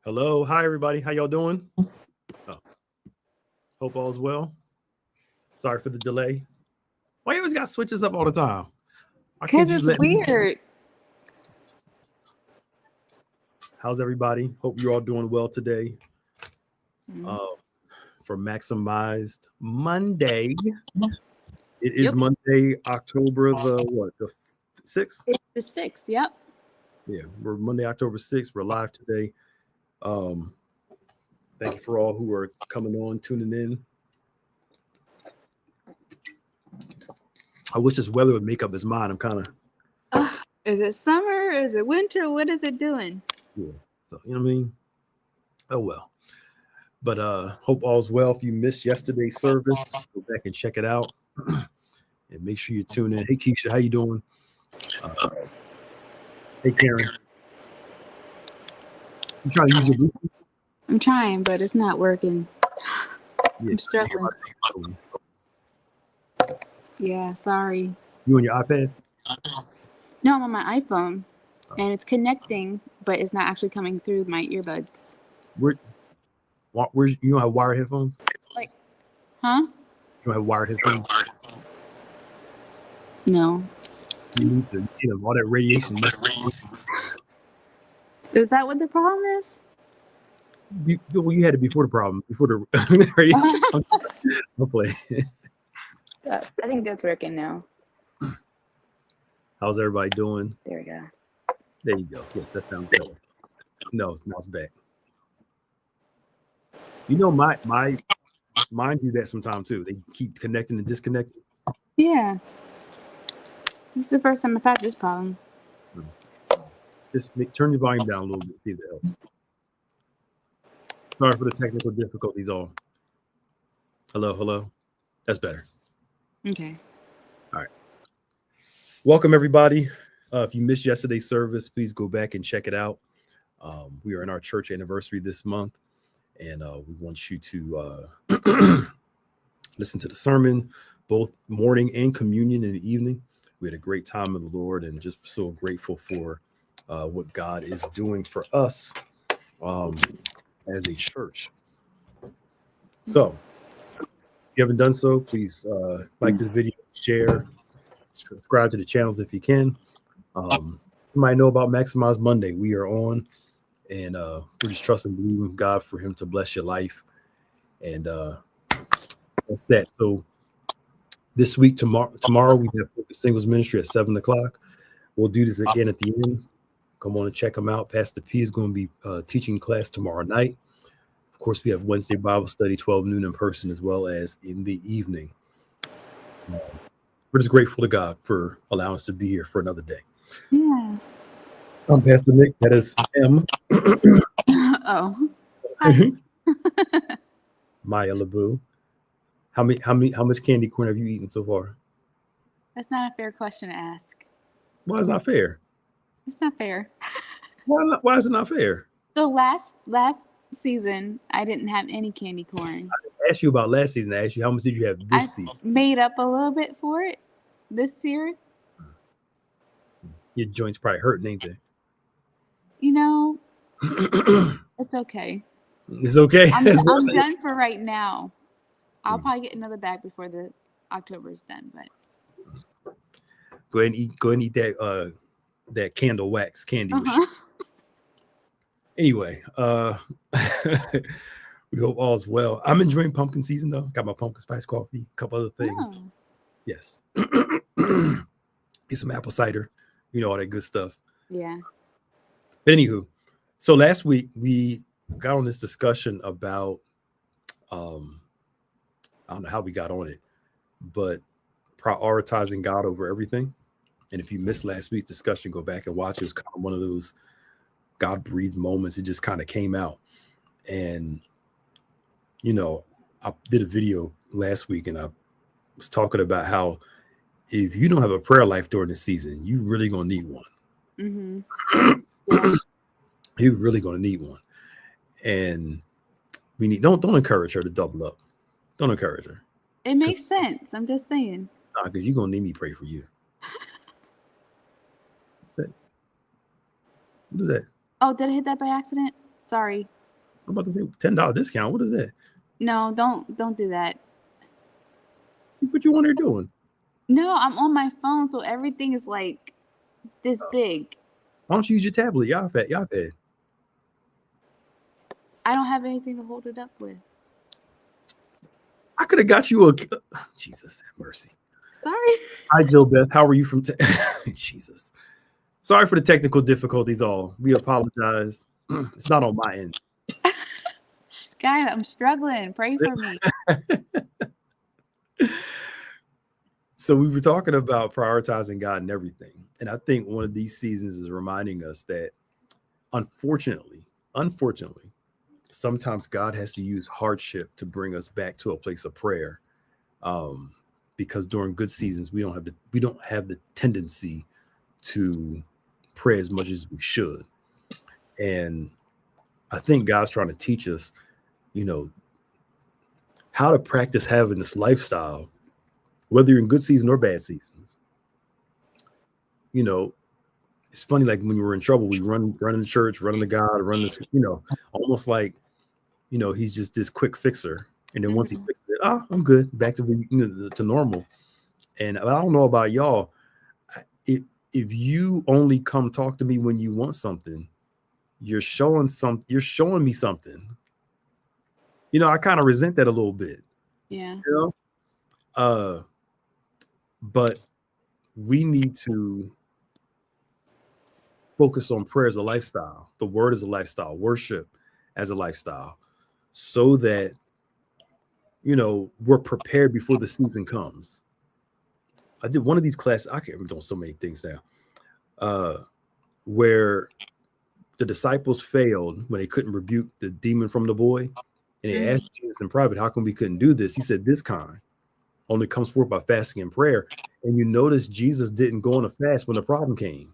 Hello, hi everybody. How y'all doing? Oh, hope all's well. Sorry for the delay. Why you always got switches up all the time? Why Because can't you just it's let me? weird. How's everybody? Hope you're all doing well today. Mm. Uh, for Maximized Monday, it is Yep. Monday, October the what? The 6th. It's the sixth. Yep. Yeah, we're Monday, October 6th. We're live today. Um, thank you for all who are coming on, tuning in. I wish this weather would make up its mind. I'm kind of Is it summer? Is it winter? What is it doing? yeah. So you know what I mean. Oh well. But hope all's well. If you missed yesterday's service, go back and check it out, and make sure you tune in. Hey Keisha, how you doing? Uh, hey Karen, you trying to use your Bluetooth? I'm trying, but it's not working. Yeah, I'm I can hear struggling. myself. So, Yeah, sorry. you on your iPad? No, I'm on my iPhone Uh, and it's connecting, but it's not actually coming through my earbuds. where, where's you don't have wired headphones? Like, huh? You don't have wired headphones? No. You need to. You know all that radiation messing with you. Is that what the problem is? Well, you had it before the problem, before the radio. I'm, I'll play. I think that's working now. How's everybody doing? There we go. There you go. Yes, that sounds better. No, now it's back. You know, my mine do that sometimes too. They keep connecting and disconnecting. Yeah. This is the first time I've had this problem. Just turn your volume down a little bit, see if that helps. Sorry for the technical difficulties. All. Hello, hello. That's better. Okay. All right. Welcome everybody. If you missed yesterday's service, please go back and check it out. We are in our church anniversary this month, and we want you to listen to the sermon, both morning and communion in the evening. We had a great time in the Lord, and just so grateful for what God is doing for us um, as a church. So, if you haven't done so, please like this video, share, subscribe to the channels if you can. Somebody know about Maximize Monday. We are on, and we're just trusting, believing God for Him to bless your life, and that's that. So this week, tomorrow we have Focus Singles Ministry at 7 o'clock. We'll do this again at the end. Come on and check them out. Pastor P is going to be teaching class tomorrow night. Of course, we have Wednesday Bible study, 12 noon in person, as well as in the evening. We're just grateful to God for allowing us to be here for another day. Yeah. I'm Pastor Nick. That is M. Oh. Hi. Maya LaBoo. How much candy corn have you eaten so far? That's not a fair question to ask. Why is it not fair? It's not fair. Why is it not fair? So last season, I didn't have any candy corn. I asked you about last season. I asked you how much did you have I this season? made up a little bit for it this year. Your joints probably hurting, ain't they? You know, it's okay. It's okay. I'm done for right now. I'll probably get another bag before the October is done. But Go ahead and eat. Go ahead and eat that candle wax candy. Anyway, we hope all's well. I'm enjoying pumpkin season though. Got my pumpkin spice coffee, a couple other things. Oh. Yes. Get some apple cider, all that good stuff. Yeah. But anywho, so last week we got on this discussion about I don't know how we got on it, but prioritizing God over everything. And if you missed last week's discussion, go back and watch. It was kind of one of those God breathed moments. It just kind of came out. And, I did a video last week and I was talking about how if you don't have a prayer life during the season, you really going to need one. Mm-hmm. Yeah. You're really going to need one. And we need, don't encourage her to double up. Don't encourage her. It makes sense. I'm just saying. Because you're going to need me to pray for you. What's that? What is that? Oh, did I hit that by accident? Sorry. I'm about to say $10 discount. What is that? No, don't do that. What you on there doing? No, I'm on my phone, so everything is like this big. Why don't you use your tablet? Y'all fat. I don't have anything to hold it up with. I could have got you a. Jesus have mercy. Sorry. Hi, Jill Beth. How are you from? Jesus. Sorry for the technical difficulties. All we apologize. It's not on my end. Guys, I'm struggling. Pray for me. So we were talking about prioritizing God and everything. And I think one of these seasons is reminding us that unfortunately, sometimes God has to use hardship to bring us back to a place of prayer. Because during good seasons, we don't have the tendency to pray as much as we should. And I think God's trying to teach us, how to practice having this lifestyle, whether you're in good season or bad seasons. It's funny, like when we're in trouble, we run in church, run to God, run this, almost like, he's just this quick fixer. And then once he fixes it, I'm good, back to to normal. And I don't know about y'all. If you only come talk to me when you want something, you're showing me something. I kind of resent that a little bit. Yeah. But we need to focus on prayer as a lifestyle, the word as a lifestyle, worship as a lifestyle, so that we're prepared before the season comes. I did one of these classes. I can't remember, doing so many things now, where the disciples failed when they couldn't rebuke the demon from the boy. And they asked Jesus in private, how come we couldn't do this? He said, this kind only comes forth by fasting and prayer. And you notice Jesus didn't go on a fast when the problem came.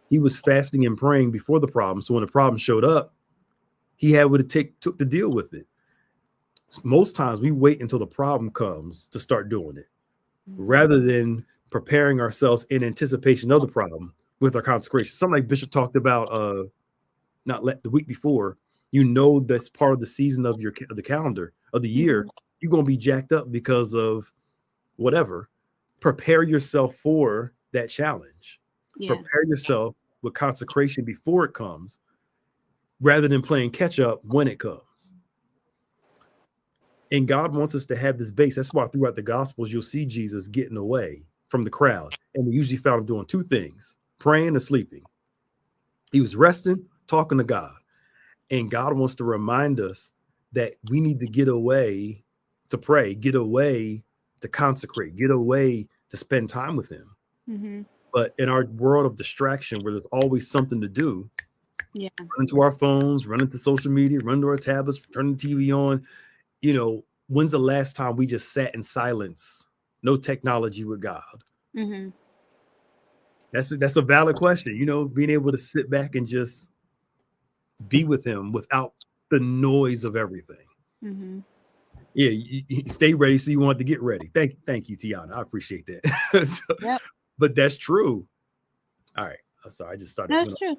He was fasting and praying before the problem. So when the problem showed up, he had what it took to deal with it. Most times we wait until the problem comes to start doing it, rather than preparing ourselves in anticipation of the problem with our consecration. Something like Bishop talked about the week before. That's part of the season of the calendar of the year. You're going to be jacked up because of whatever. Prepare yourself for that challenge. Yeah. Prepare yourself with consecration before it comes, rather than playing catch up when it comes. And God wants us to have this base. That's why throughout the Gospels, you'll see Jesus getting away from the crowd. And we usually found him doing two things: praying and sleeping. He was resting, talking to God. And God wants to remind us that we need to get away to pray, get away to consecrate, get away to spend time with him. But in our world of distraction, where there's always something to do, run into our phones, run into social media, run to our tablets, turn the TV on. When's the last time we just sat in silence, no technology, with God? That's a valid question. Being able to sit back and just be with him without the noise of everything. Yeah, you stay ready, so you want to get ready. Thank you, Tiana. I appreciate that. But that's true. All right, I'm sorry, I just started. That's true.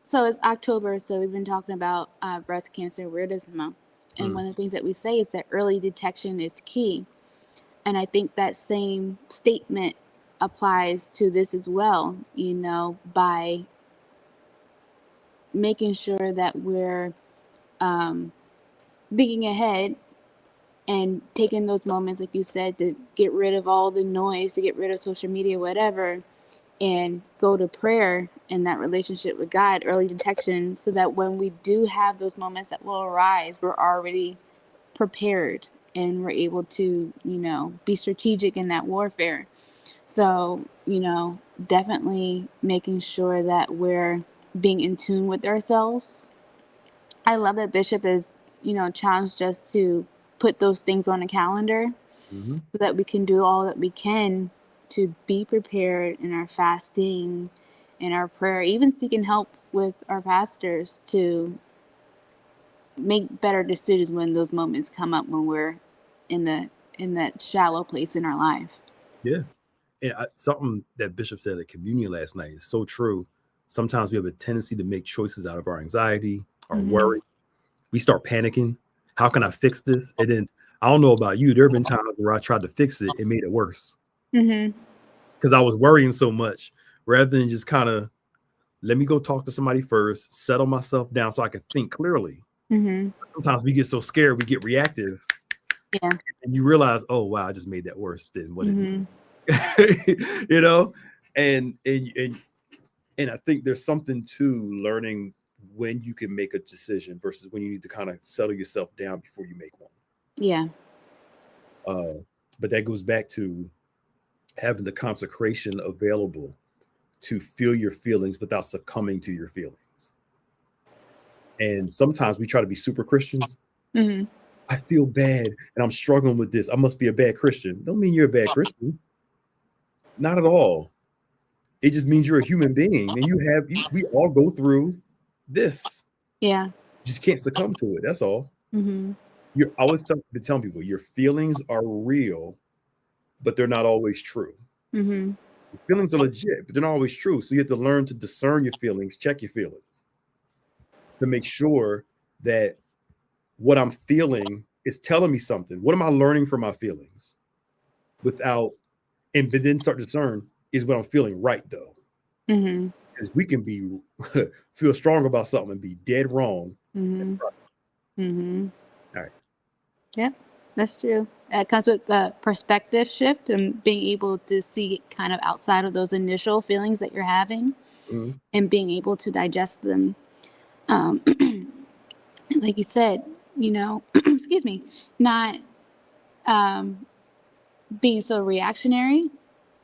So it's October, so we've been talking about breast cancer awareness month, and one of the things that we say is that early detection is key. And I think that same statement applies to this as well. By making sure that we're thinking ahead and taking those moments, like you said, to get rid of all the noise, to get rid of social media, whatever, and go to prayer in that relationship with God, early detection, so that when we do have those moments that will arise, we're already prepared and we're able to, be strategic in that warfare. So, definitely making sure that we're being in tune with ourselves. I love that Bishop is, challenged us to put those things on a calendar so that we can do all that we can to be prepared in our fasting, in our prayer, even seeking help with our pastors to make better decisions when those moments come up, when we're in that shallow place in our life. Yeah. And something that Bishop said at communion last night is so true. sometimes we have a tendency to make choices out of our anxiety, our Mhm. worry. We start panicking. How can I fix this? And then I don't know about you. There have been times where I tried to fix it and made it worse Mhm. because I was worrying so much rather than just kind of let me go talk to somebody first, settle myself down so I can think clearly. Mhm. Sometimes we get so scared, we get reactive, Yeah. and you realize, oh wow, I just made that worse than what it Mhm. needed. You know, and I think there's something to learning when you can make a decision versus when you need to kind of settle yourself down before you make one. Yeah. But that goes back to having the consecration available to feel your feelings without succumbing to your feelings. And sometimes we try to be super Christians. Mhm. I feel bad and I'm struggling with this. I must be a bad Christian. Don't mean you're a bad Christian. Not at all. It just means you're a human being and we all go through this. Yeah. You just can't succumb to it. That's all. Mhm. I always tell people your feelings are real, but they're not always true. Mhm. Your feelings are legit, but they're not always true. So you have to learn to discern your feelings, check your feelings to make sure that what I'm feeling is telling me something. What am I learning from my feelings? Without, and then start to discern, is what I'm feeling right though? Mhm. Because we can be feel strong about something and be dead wrong in the Mhm. process. Mhm. All right. Yep, that's true. It comes with the perspective shift and being able to see kind of outside of those initial feelings that you're having Mhm. and being able to digest them. Um, like you said, excuse me, not um, being so reactionary,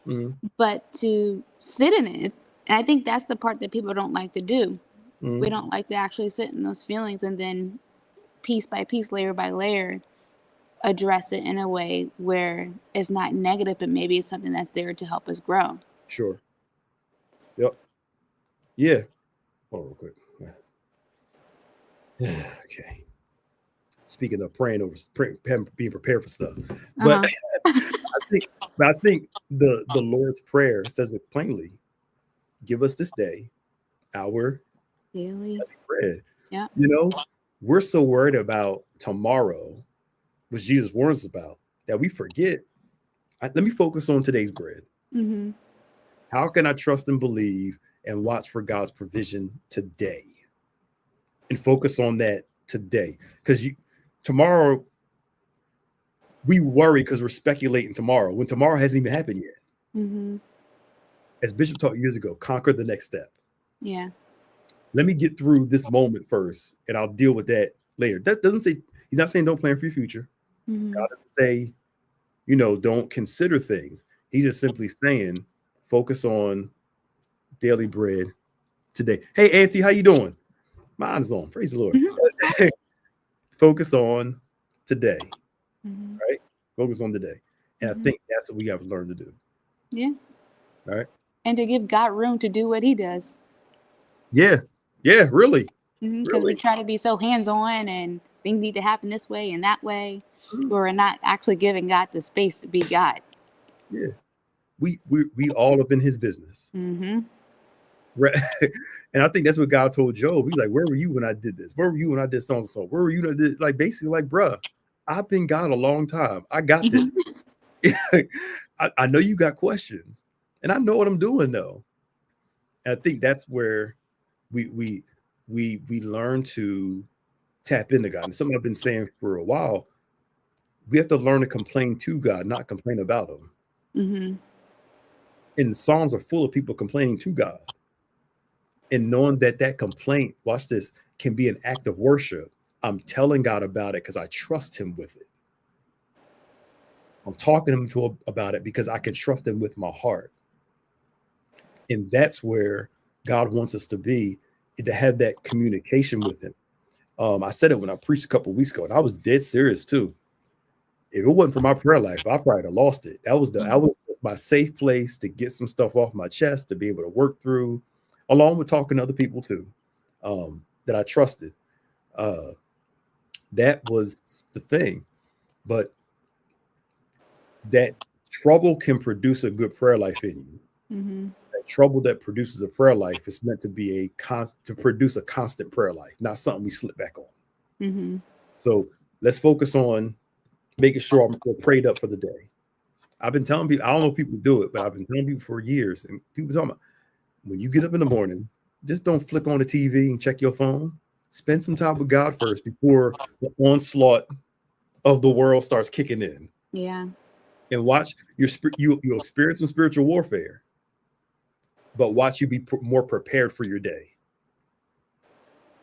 Mhm. but to sit in it. And I think that's the part that people don't like to do. We Mhm. don't like to actually sit in those feelings and then piece by piece, layer by layer, address it in a way where it's not negative, but maybe it's something that's there to help us grow. Sure. Yep. Yeah. Hold on real quick. Okay. Speaking of praying over, being prepared for stuff, but Uh-huh. think, but I think the Lord's prayer says it plainly: "Give us this day our Daily. daily bread." Yeah. You know, we're so worried about tomorrow, which Jesus warns about, that we forget. Let me focus on today's bread. Mm-hmm. How can I trust and believe and watch for God's provision today, and focus on that today? Because tomorrow we worry because we're speculating tomorrow when tomorrow hasn't even happened yet. Mm-hmm. As Bishop taught years ago, conquer the next step. Yeah. Let me get through this moment first, and I'll deal with that later. That doesn't say he's not saying don't plan for your future. Mm-hmm. God doesn't say, don't consider things. He's just simply saying, focus on daily bread today. Hey, Auntie, how you doing? Mine is on. Praise the Lord. Mm-hmm. Focus on today, Mm-hmm. right? Focus on today. And I Mm-hmm. think that's what we have to learn to do. Yeah. All right. And to give God room to do what he does. Yeah. Yeah, really. Because we Really. try to be so hands-on and things need to happen this way and that way, Mhm. where we're not actually giving God the space to be God. Yeah. We all up in his business. Mm-hmm. Right. And I think that's what God told Job. He's like, where were you when I did this? Where were you when I did so and so? Where were you when I did, like, basically, like, bruh, I've been God a long time. I got this. I know you got questions, and I know what I'm doing though. And I think that's where we learn to tap into God. And something I've been saying for a while, we have to learn to complain to God, not complain about him. Mm-hmm. And the Psalms are full of people complaining to God. And knowing that complaint, watch this, can be an act of worship. I'm telling God about it because I trust him with it. I'm talking to him about it because I can trust him with my heart. And that's where God wants us to be, to have that communication with him. I said it when I preached a couple of weeks ago, and I was dead serious too. If it wasn't for my prayer life, I probably have lost it. That was my safe place to get some stuff off my chest, to be able to work through, along with talking to other people too, that I trusted. That was the thing. But that trouble can produce a good prayer life in you. Mm-hmm. trouble that produces a prayer life is meant to be to produce a constant prayer life, not something we slip back on. Mm-hmm. So let's focus on making sure we're prayed up for the day. I've been telling people, I don't know if people do it, but I've been telling people for years, and people talking about when you get up in the morning, just don't flick on the TV and check your phone. Spend some time with God first before the onslaught of the world starts kicking in. Yeah. And watch you'll experience some spiritual warfare, but watch you be more prepared for your day,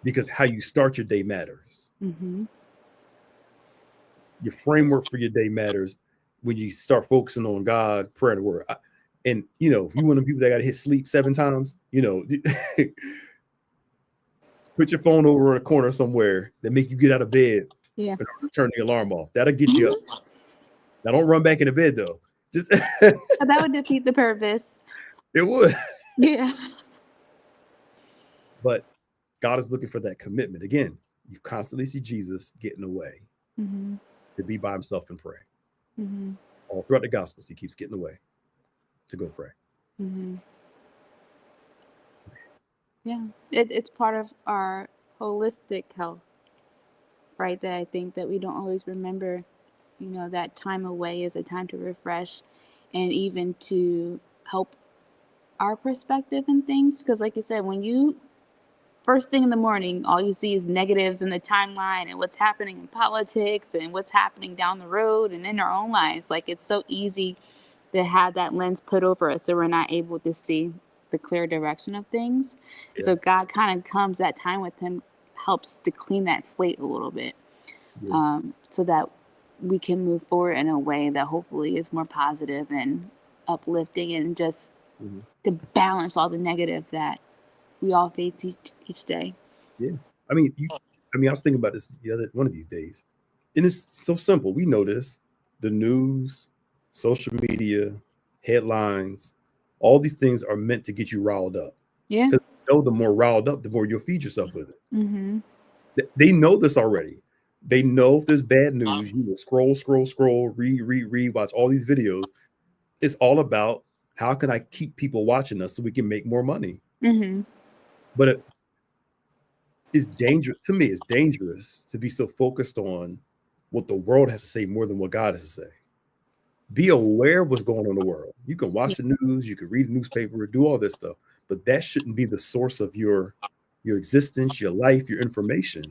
because how you start your day matters. Mm-hmm. Your framework for your day matters when you start focusing on God, prayer, and the word. And you know, if you one of the people that got to hit sleep 7 times, you know, put your phone over in a corner somewhere that make you get out of bed. Yeah. And turn the alarm off. That'll get you up. Now don't run back into bed though. Just That would defeat the purpose. It would. Yeah. But God is looking for that commitment. Again, you constantly see Jesus getting away Mm-hmm. to be by himself and pray. Mm-hmm. All throughout the Gospels, he keeps getting away to go pray. Mm-hmm. Yeah, it's part of our holistic health, right? That I think that we don't always remember, you know, that time away is a time to refresh and even to help our perspective and things. Because like you said, when you first thing in the morning, all you see is negatives in the timeline and what's happening in politics and what's happening down the road and in our own lives. Like, it's so easy to have that lens put over us so we're not able to see the clear direction of things. Yeah. So God kind of comes, that time with him helps to clean that slate a little bit. Yeah. So that we can move forward in a way that hopefully is more positive and uplifting, and just to balance all the negative that we all face each day. Yeah. I mean, I was thinking about this one of these days. And it's so simple. We know this. The news, social media, headlines, all these things are meant to get you riled up. Yeah. Because you know, the more riled up, the more you'll feed yourself with it. Mm-hmm. They know this already. They know if there's bad news, you will scroll, read, watch all these videos. It's all about how can I keep people watching us so we can make more money. Mm-hmm. But it's dangerous to me. It's dangerous to be so focused on what the world has to say more than what God has to say. Be aware of what's going on in the world. You can watch the news, you can read the newspaper, do all this stuff, but that shouldn't be the source of your existence, your life, your information.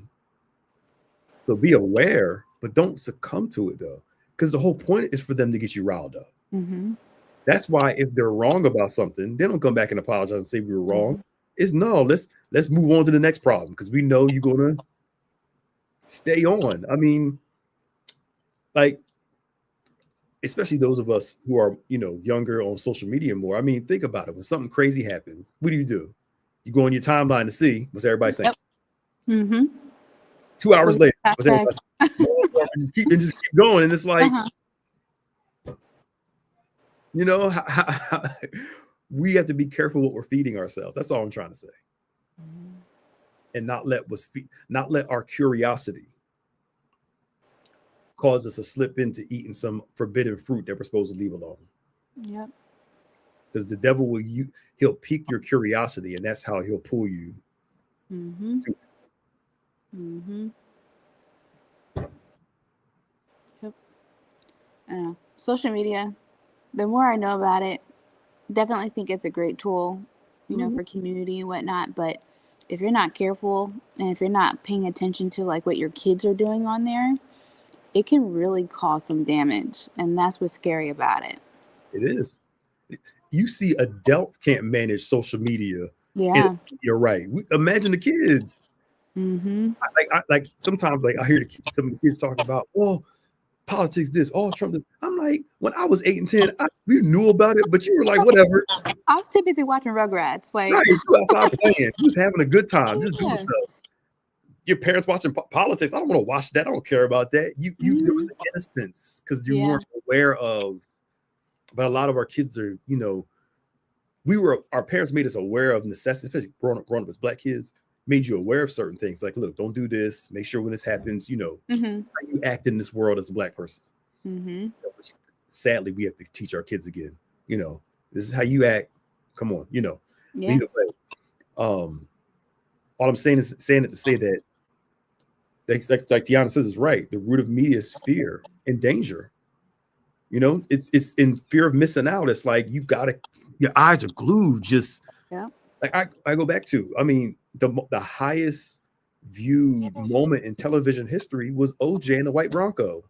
So be aware, but don't succumb to it though, because the whole point is for them to get you riled up. Mm-hmm. That's why if they're wrong about something, they don't come back and apologize and say we were wrong. It's no, let's move on to the next problem, because we know you're gonna stay on. I mean, like, especially those of us who are, you know, younger on social media more. I mean, think about it. When something crazy happens, what do? You go on your timeline to see what's everybody saying. Yep. Mm-hmm. 2 hours later, what's everybody saying? just keep going, and it's like, you know, we have to be careful what we're feeding ourselves. That's all I'm trying to say. And not let our curiosity cause us to slip into eating some forbidden fruit that we're supposed to leave alone. Yep. Because the devil he'll pique your curiosity, and that's how he'll pull you. Mm-hmm. Mm-hmm. Yep. Social media, the more I know about it, definitely think it's a great tool, you know, for community and whatnot. But if you're not careful and if you're not paying attention to like what your kids are doing on there, it can really cause some damage. And that's what's scary about it. It is. You see, adults can't manage social media. Yeah. You're right. Imagine the kids. Mm-hmm. Like sometimes, like I hear some of the kids talking about, oh, politics this, oh, Trump this. I'm like, when I was 8 and 10, we knew about it, but you were like, whatever. I was too busy watching Rugrats. Like, right, you outside playing, you was having a good time, just doing stuff. Your parents watching politics, I don't want to watch that. I don't care about that. There was an innocence because you weren't aware of. But a lot of our kids are, you know, our parents made us aware of necessity, especially growing up as Black kids, made you aware of certain things. Like, look, don't do this. Make sure when this happens, you know, how you act in this world as a Black person. Mm-hmm. Sadly, we have to teach our kids again. You know, this is how you act. Come on, you know. Yeah. Either way, all I'm saying is saying it to say that, like Tiana says, is right. The root of media is fear and danger. You know, it's in fear of missing out. It's like you gotta, your eyes are glued. Just Yeah. like I go back to, I mean, the highest viewed moment in television history was OJ and the White Bronco.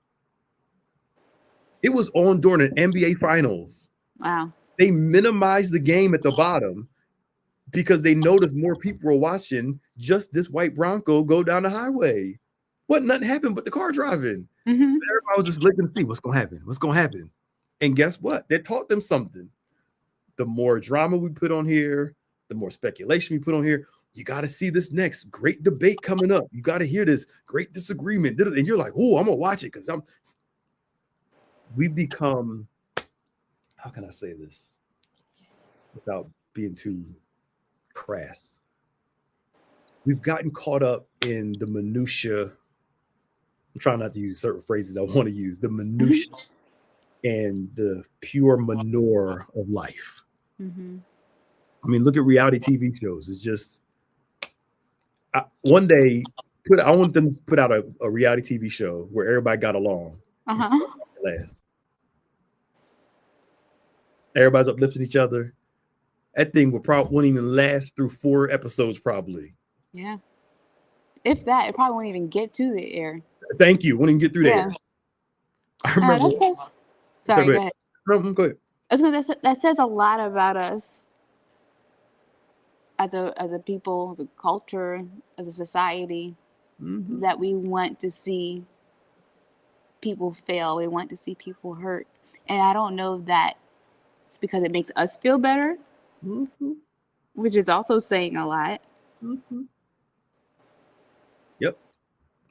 It was on during an NBA Finals. Wow. They minimized the game at the bottom because they noticed more people were watching just this White Bronco go down the highway. Nothing happened but the car driving. Mm-hmm. Everybody was just looking to see what's going to happen. What's going to happen? And guess what? They taught them something. The more drama we put on here, the more speculation we put on here, you got to see this next great debate coming up. You got to hear this great disagreement. And you're like, oh, I'm going to watch it because we become, how can I say this without being too crass? We've gotten caught up in the minutia. I'm trying not to use certain phrases I want to use. The minutia and the pure manure of life. Mm-hmm. I mean, look at reality TV shows. It's just one day I want them to put out a reality TV show where everybody got along. Everybody's uplifting each other. That thing wouldn't even last through 4 episodes, probably. Yeah. If that, it probably won't even get to the air. Thank you. Wouldn't even get through there. I remember. Sorry, go ahead. No, go ahead. I was gonna, that says a lot about us as a people, as a culture, as a society, that we want to see people fail. We want to see people hurt. And I don't know that it's because it makes us feel better, which is also saying a lot. Yep.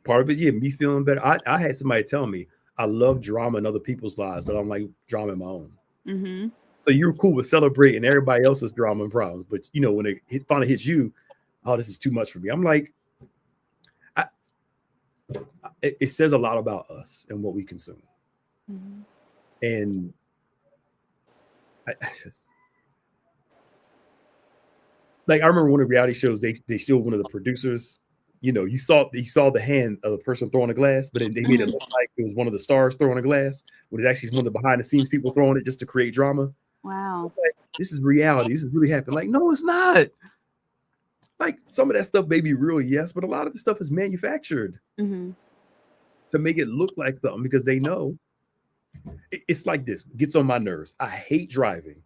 Part of it, yeah, me feeling better. I had somebody tell me I love drama in other people's lives, but I don't like drama in my own. Mm-hmm. So you're cool with celebrating everybody else's drama and problems, but you know when it finally hits you, oh, this is too much for me. I'm like, it says a lot about us and what we consume. And I just, like, I remember one of the reality shows, they showed one of the producers, you know, you saw the hand of the person throwing a glass, but they made it look like it was one of the stars throwing a glass, when it's actually one of the behind the scenes people throwing it just to create drama. Wow. Like, this is reality. This is really happening. Like, no, it's not. Like, some of that stuff may be real, yes, but a lot of the stuff is manufactured to make it look like something, because they know it's like this. It gets on my nerves. I hate driving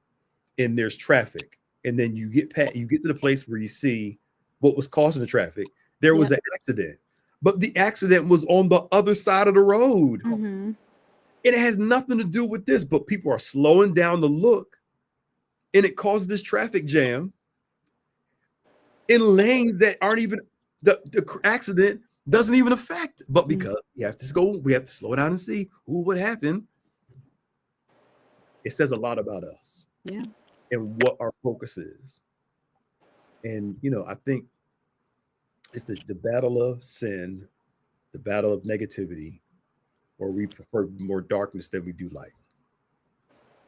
and there's traffic, and then you get to the place where you see what was causing the traffic. There was an accident, but the accident was on the other side of the road. And it has nothing to do with this, but people are slowing down to look, and it causes this traffic jam in lanes that aren't even, the accident doesn't even affect, but because we have to slow down and see what happened. It says a lot about us and what our focus is. And, you know, I think it's the battle of sin, the battle of negativity, or we prefer more darkness than we do light.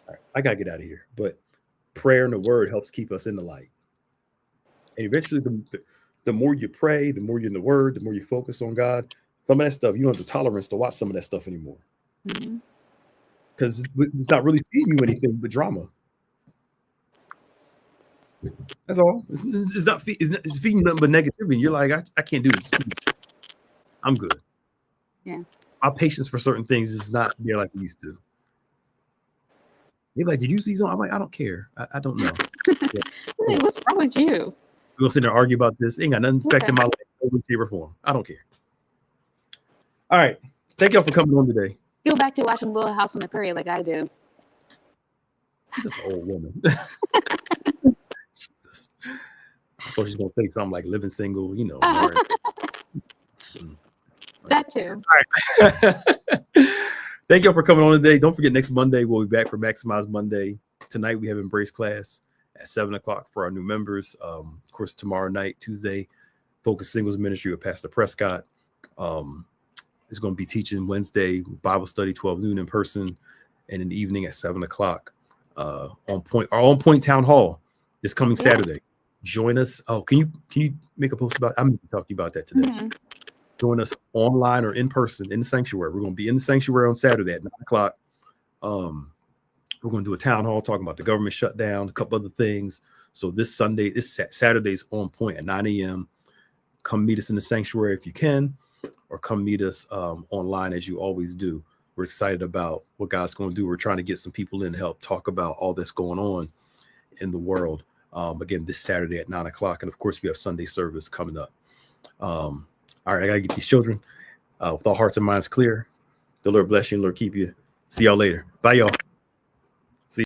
All right, I got to get out of here. But prayer and the word helps keep us in the light. And eventually, the more you pray, the more you're in the word, the more you focus on God, some of that stuff, you don't have the tolerance to watch some of that stuff anymore. Because it's not really feeding you anything but drama. That's all. It's feeding nothing but negativity. And you're like, I can't do this. I'm good. Yeah. My patience for certain things is not there like it used to. They're like, did you see something? I'm like, I don't care. I don't know. Hey, what's wrong with you? We're gonna sit there and argue about this. Ain't got nothing affecting my life, no way, shape, or form. I don't care. All right. Thank y'all for coming on today. Go back to watching Little House on the Prairie like I do. She's just an old woman. Jesus. I thought she was gonna say something like living single, you know. That too. All right. Thank y'all for coming on today. Don't forget, next Monday we'll be back for Maximize Monday. Tonight we have Embrace class at 7:00 for our new members. Of course, tomorrow night, Tuesday, Focus Singles Ministry with Pastor Prescott. Is going to be teaching Wednesday Bible study 12 noon in person, and in the evening at 7:00 on Point Town Hall. this coming Yeah. Saturday. Join us. Oh, can you make a post about? I'm going to talk to you about that today. Mhm. Join us online or in person in the sanctuary. We're going to be in the sanctuary on Saturday at 9:00. We're going to do a town hall talking about the government shutdown, a couple other things. So this Saturday's on point at 9 a.m. Come meet us in the sanctuary if you can, or come meet us online as you always do. We're excited about what God's going to do. We're trying to get some people in to help talk about all that's going on in the world. Again, this Saturday at 9:00. And of course, we have Sunday service coming up. All right, I got to get these children with all hearts and minds clear. The Lord bless you and Lord keep you. See y'all later. Bye, y'all.